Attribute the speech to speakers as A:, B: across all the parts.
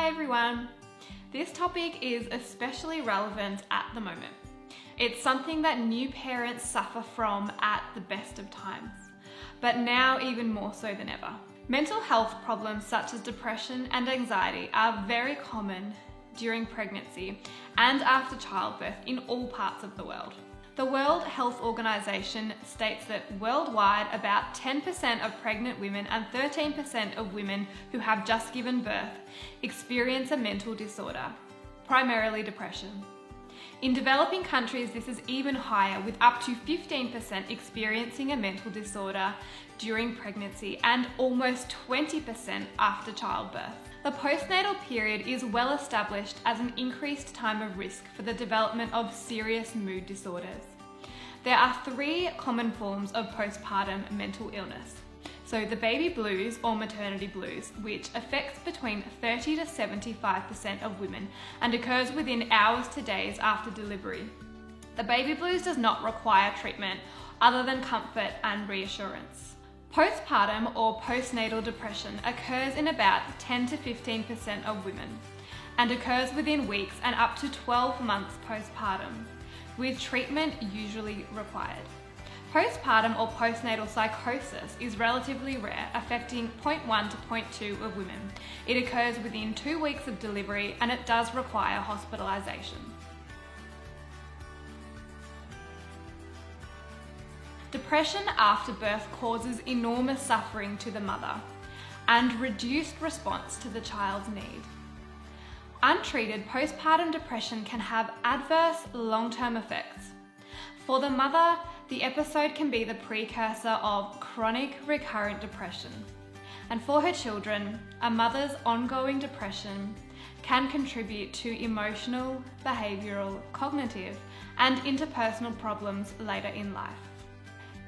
A: Hi everyone! This topic is especially relevant at the moment. It's something that new parents suffer from at the best of times, but now even more so than ever. Mental health problems such as depression and anxiety are very common during pregnancy and after childbirth in all parts of the world. The World Health Organization states that worldwide about 10% of pregnant women and 13% of women who have just given birth experience a mental disorder, primarily depression. In developing countries, this is even higher, with up to 15% experiencing a mental disorder during pregnancy and almost 20% after childbirth. The postnatal period is well established as an increased time of risk for the development of serious mood disorders. There are 3 common forms of postpartum mental illness. So the baby blues or maternity blues, which affects between 30 to 75% of women and occurs within hours to days after delivery. The baby blues does not require treatment other than comfort and reassurance. Postpartum or postnatal depression occurs in about 10 to 15% of women and occurs within weeks and up to 12 months postpartum, with treatment usually required. Postpartum or postnatal psychosis is relatively rare, affecting 0.1 to 0.2 of women. It occurs within 2 weeks of delivery and it does require hospitalization. Depression after birth causes enormous suffering to the mother and reduced response to the child's need. Untreated postpartum depression can have adverse long-term effects. For the mother, the episode can be the precursor of chronic recurrent depression. And for her children, a mother's ongoing depression can contribute to emotional, behavioural, cognitive, and interpersonal problems later in life.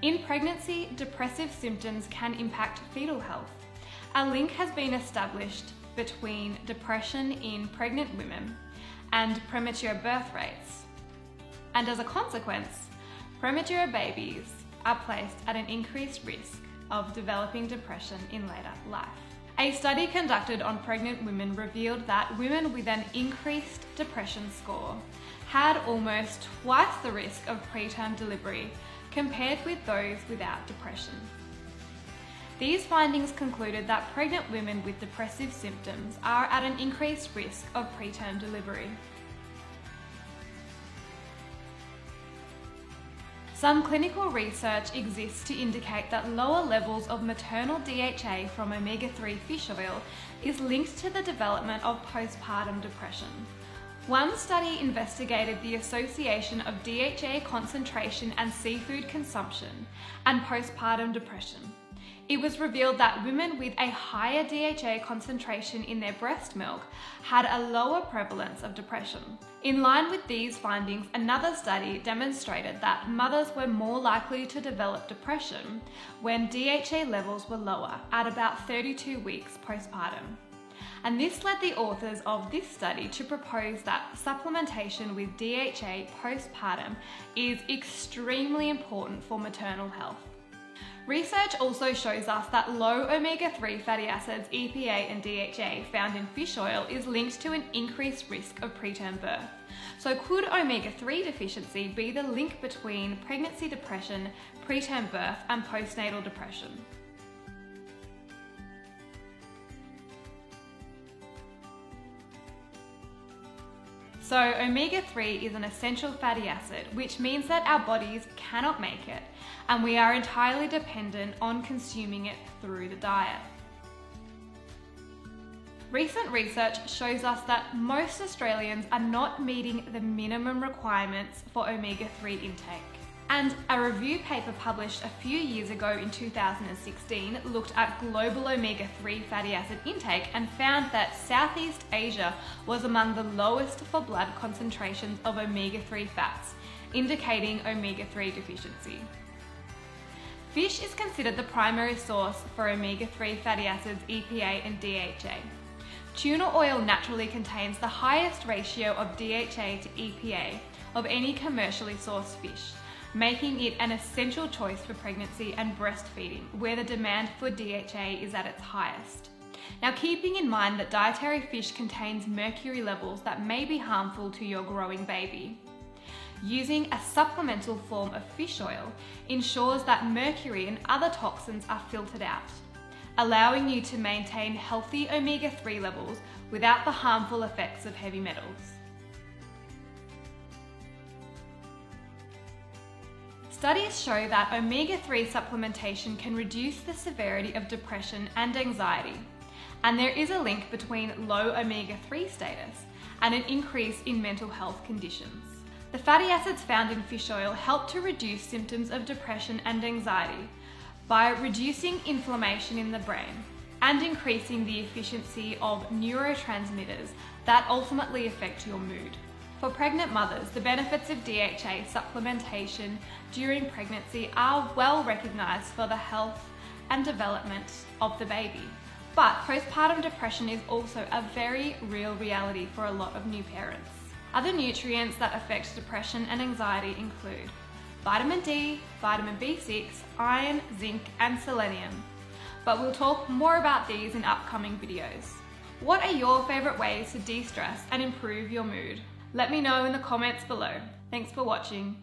A: In pregnancy, depressive symptoms can impact fetal health. A link has been established between depression in pregnant women and premature birth rates. And as a consequence, premature babies are placed at an increased risk of developing depression in later life. A study conducted on pregnant women revealed that women with an increased depression score had almost twice the risk of preterm delivery compared with those without depression. These findings concluded that pregnant women with depressive symptoms are at an increased risk of preterm delivery. Some clinical research exists to indicate that lower levels of maternal DHA from omega-3 fish oil is linked to the development of postpartum depression. One study investigated the association of DHA concentration and seafood consumption and postpartum depression. It was revealed that women with a higher DHA concentration in their breast milk had a lower prevalence of depression. In line with these findings, another study demonstrated that mothers were more likely to develop depression when DHA levels were lower at about 32 weeks postpartum. And this led the authors of this study to propose that supplementation with DHA postpartum is extremely important for maternal health. Research also shows us that low omega-3 fatty acids, EPA and DHA found in fish oil is linked to an increased risk of preterm birth. So could omega-3 deficiency be the link between pregnancy depression, preterm birth and postnatal depression? So omega-3 is an essential fatty acid, which means that our bodies cannot make it, and we are entirely dependent on consuming it through the diet. Recent research shows us that most Australians are not meeting the minimum requirements for omega-3 intake. And a review paper published a few years ago in 2016 looked at global omega-3 fatty acid intake and found that Southeast Asia was among the lowest for blood concentrations of omega-3 fats, indicating omega-3 deficiency. Fish is considered the primary source for omega-3 fatty acids, EPA and DHA. Tuna oil naturally contains the highest ratio of DHA to EPA of any commercially sourced fish, making it an essential choice for pregnancy and breastfeeding, where the demand for DHA is at its highest. Now, keeping in mind that dietary fish contains mercury levels that may be harmful to your growing baby, using a supplemental form of fish oil ensures that mercury and other toxins are filtered out, allowing you to maintain healthy omega-3 levels without the harmful effects of heavy metals. Studies show that omega-3 supplementation can reduce the severity of depression and anxiety, and there is a link between low omega-3 status and an increase in mental health conditions. The fatty acids found in fish oil help to reduce symptoms of depression and anxiety by reducing inflammation in the brain and increasing the efficiency of neurotransmitters that ultimately affect your mood. For pregnant mothers, the benefits of DHA supplementation during pregnancy are well recognised for the health and development of the baby. But postpartum depression is also a very real reality for a lot of new parents. Other nutrients that affect depression and anxiety include vitamin D, vitamin B6, iron, zinc, and selenium. But we'll talk more about these in upcoming videos. What are your favourite ways to de-stress and improve your mood? Let me know in the comments below. Thanks for watching.